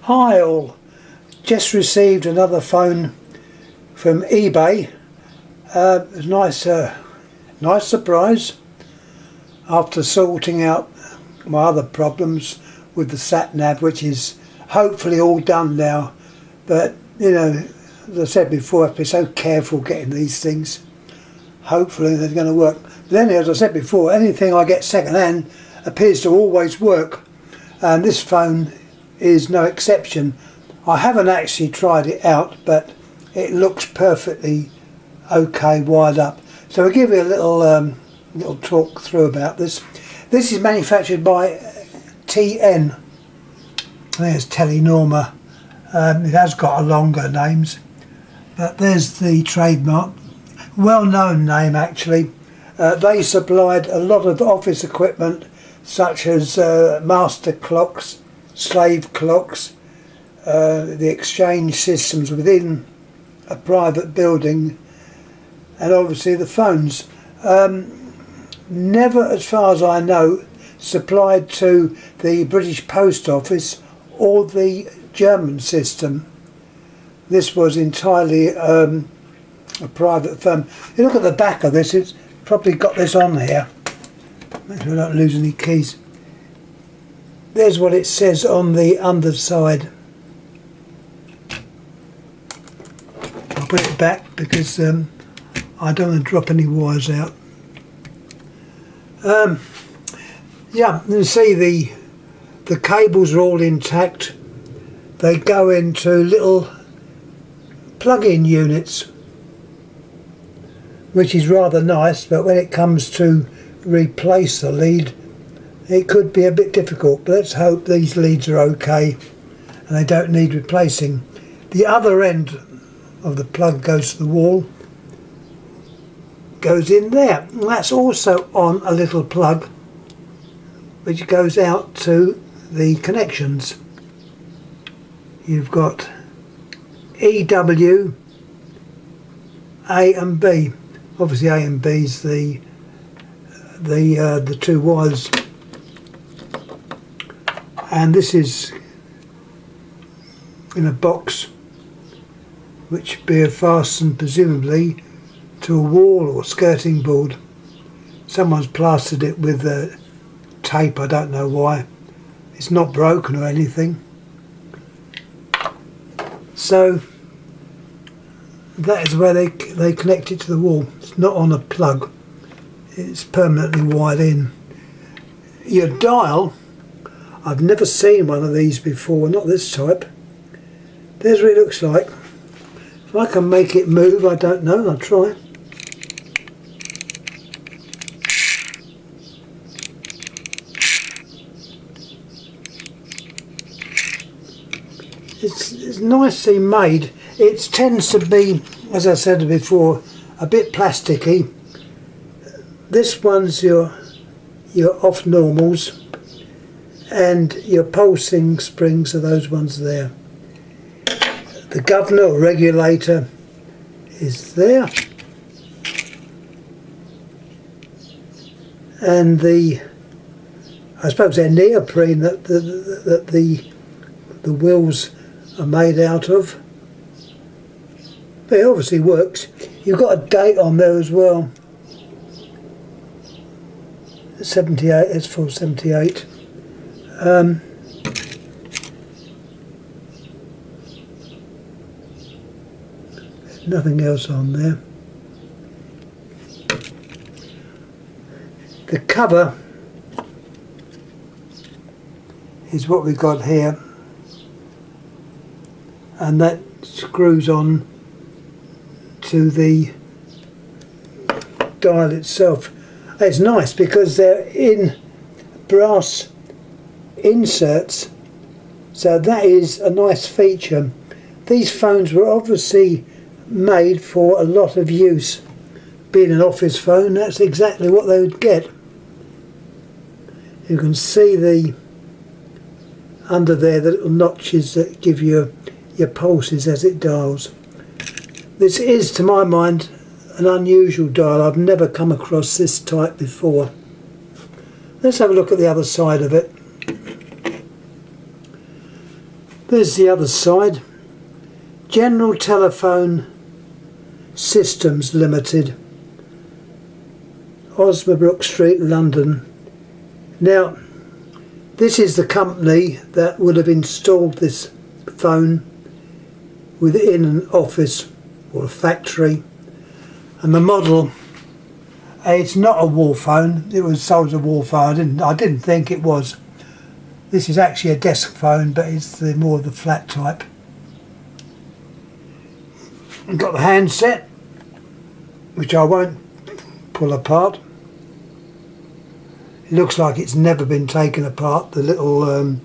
Hi all, just received another phone from eBay. It was nice surprise after sorting out my other problems with the sat nav, which is hopefully all done now. But you know, as I said before, I have to be so careful getting these things. Hopefully they're going to work. But then, as I said before, anything I get second hand appears to always work, and this phone is no exception. I haven't actually tried it out, but it looks perfectly okay wired up. So I'll give you a little talk through about this. This is manufactured by TN. There's Telenorma. It has got a longer names, but there's the trademark. Well-known name actually. They supplied a lot of office equipment such as master clocks, slave clocks, the exchange systems within a private building, and obviously the phones. Never, as far as I know, supplied to the British Post Office or the German system. This was entirely a private firm. You look at the back of this, it's probably got this on here. Make sure I don't lose any keys. There's what it says on the underside. I'll put it back because I don't want to drop any wires out. Yeah, you see the cables are all intact. They go into little plug-in units, which is rather nice, but when it comes to replace the lead, it could be a bit difficult. But let's hope these leads are okay and they don't need replacing. The other end of the plug goes to the wall, goes in there, and that's also on a little plug which goes out to the connections. You've got EW, A and B. Obviously A and B is the two wires, and this is in a box which be fastened presumably to a wall or skirting board. Someone's plastered it with tape, I don't know why. It's not broken or anything. So that is where they connect it to the wall. It's not on a plug, it's permanently wired in. Your dial, I've never seen one of these before, not this type. There's what it looks like. If I can make it move, I don't know, I'll try. It's nicely made. It tends to be, as I said before, a bit plasticky. This one's your off normals, and your pulsing springs are those ones there. The governor or regulator is there, and I suppose they're neoprene that the wheels are made out of. But it obviously works. You've got a date on there as well. 78, it's for 78. Nothing else on there. The cover is what we've got here, and that screws on to the dial itself. It's nice because they're in brass inserts, so that is a nice feature. These phones were obviously made for a lot of use. Being an office phone, that's exactly what they would get. You can see under there the little notches that give you your pulses as it dials. This is, to my mind, an unusual dial. I've never come across this type before. Let's have a look at the other side of it. There's the other side. General Telephone Systems Limited, Osmabrook Street, London. Now, this is the company that would have installed this phone within an office or a factory, and the model, it's not a wall phone. It was sold as a wall phone. I didn't think it was. This is actually a desk phone, but it's more of the flat type. We've got the handset, which I won't pull apart. It looks like it's never been taken apart. The little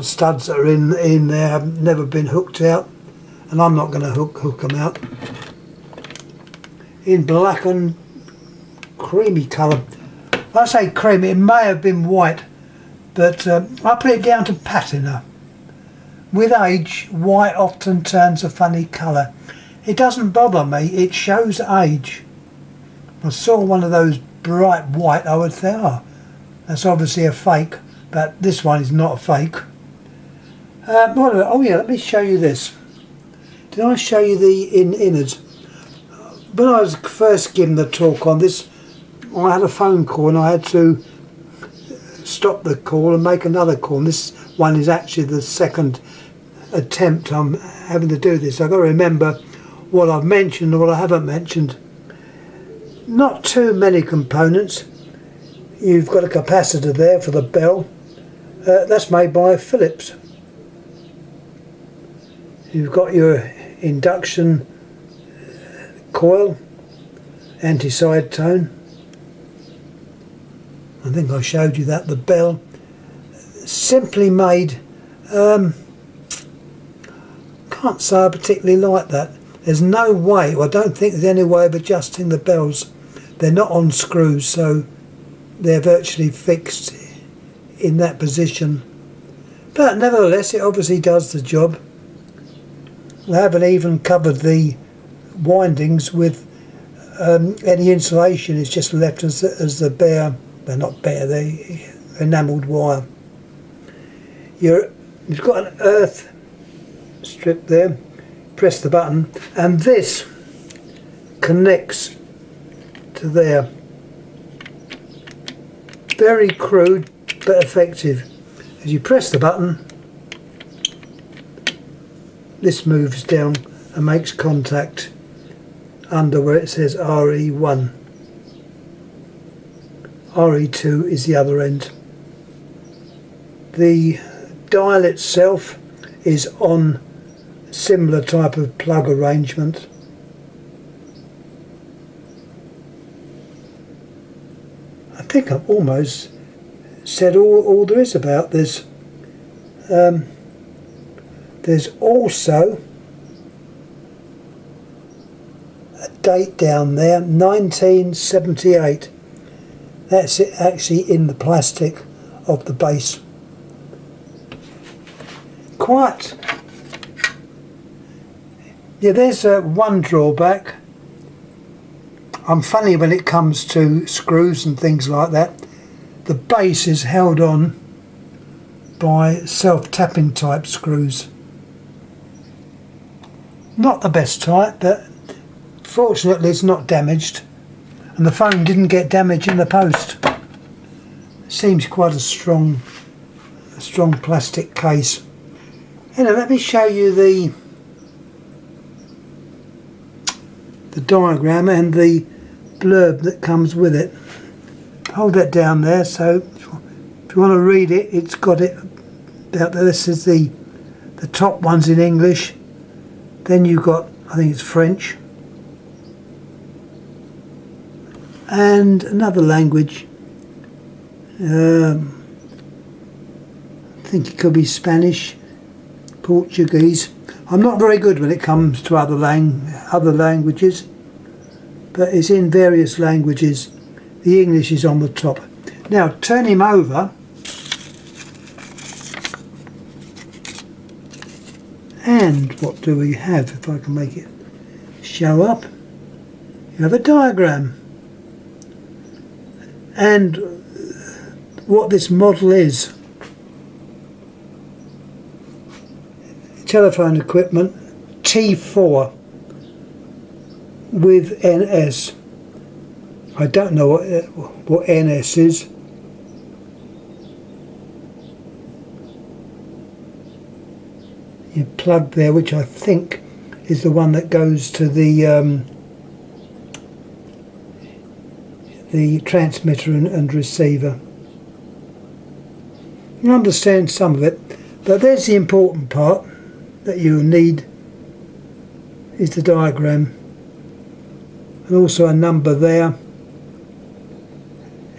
studs that are in there have never been hooked out, and I'm not going to hook them out. In black and creamy colour. I say creamy, it may have been white, but I put it down to patina. With age, white often turns a funny colour. It doesn't bother me, it shows age. If I saw one of those bright white, I would think, oh, that's obviously a fake, but this one is not a fake. Oh yeah, let me show you this. Did I show you the innards? When I was first given the talk on this, I had a phone call and I had to stop the call and make another call. And this one is actually the second attempt I'm having to do this. I've got to remember what I've mentioned or what I haven't mentioned. Not too many components. You've got a capacitor there for the bell. That's made by Philips. You've got your induction coil, anti-side tone. I think I showed you that. The bell, simply made. Can't say I particularly like that. There's no way, I don't think there's any way of adjusting the bells. They're not on screws, so they're virtually fixed in that position. But nevertheless, it obviously does the job. I haven't even covered the windings with any insulation. It's just left as the bare, well, not bare, the enamelled wire. You've got an earth strip there. Press the button, and this connects to there. Very crude but effective. As you press the button, this moves down and makes contact under where it says RE1. RE2 is the other end. The dial itself is on similar type of plug arrangement. I think I've almost said all there is about this. There's also a date down there, 1978. That's it, actually in the plastic of the base. Quite. Yeah, there's one drawback. I'm funny when it comes to screws and things like that. The base is held on by self-tapping type screws. Not the best type, but fortunately it's not damaged, and the phone didn't get damaged in the post. It seems quite a strong plastic case. Anyway, let me show you the diagram and the blurb that comes with it. Hold that down there, so if you want to read it, it's got it out there. This is the top one's in English. Then you've got, I think it's French, and another language. I think it could be Spanish, Portuguese. I'm not very good when it comes to other languages, but it's in various languages. The English is on the top. Now turn him over, and what do we have, if I can make it show up? You have a diagram, and what this model is. telephone equipment T4 with NS. I don't know what NS is. You plug there, which I think is the one that goes to the transmitter and receiver. You understand some of it, but there's the important part that you'll need, is the diagram, and also a number there,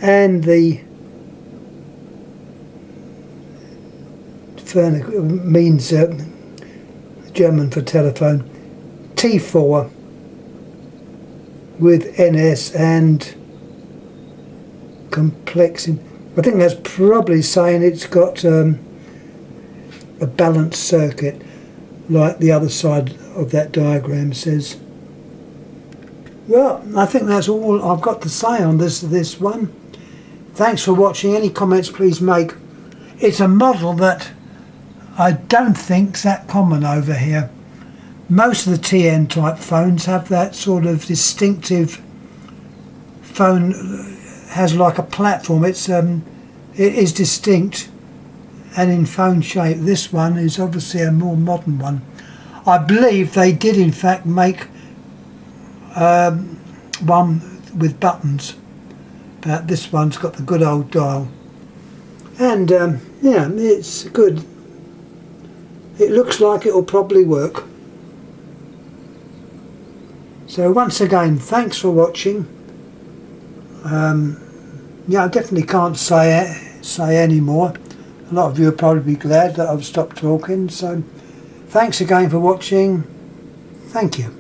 and the means German for telephone, T4 with NS and complex. I think that's probably saying it's got a balanced circuit, like the other side of that diagram says. Well, I think that's all I've got to say on this one. Thanks for watching. Any comments please make. It's a model that I don't think's that common over here. Most of the TN type phones have that sort of distinctive phone, has like a platform. It is distinct and in phone shape. This one is obviously a more modern one. I believe they did in fact make one with buttons, but this one's got the good old dial, and yeah, it's good. It looks like it will probably work. So once again, thanks for watching. Yeah, I definitely can't say any more. A lot of you will probably be glad that I've stopped talking. So thanks again for watching. Thank you.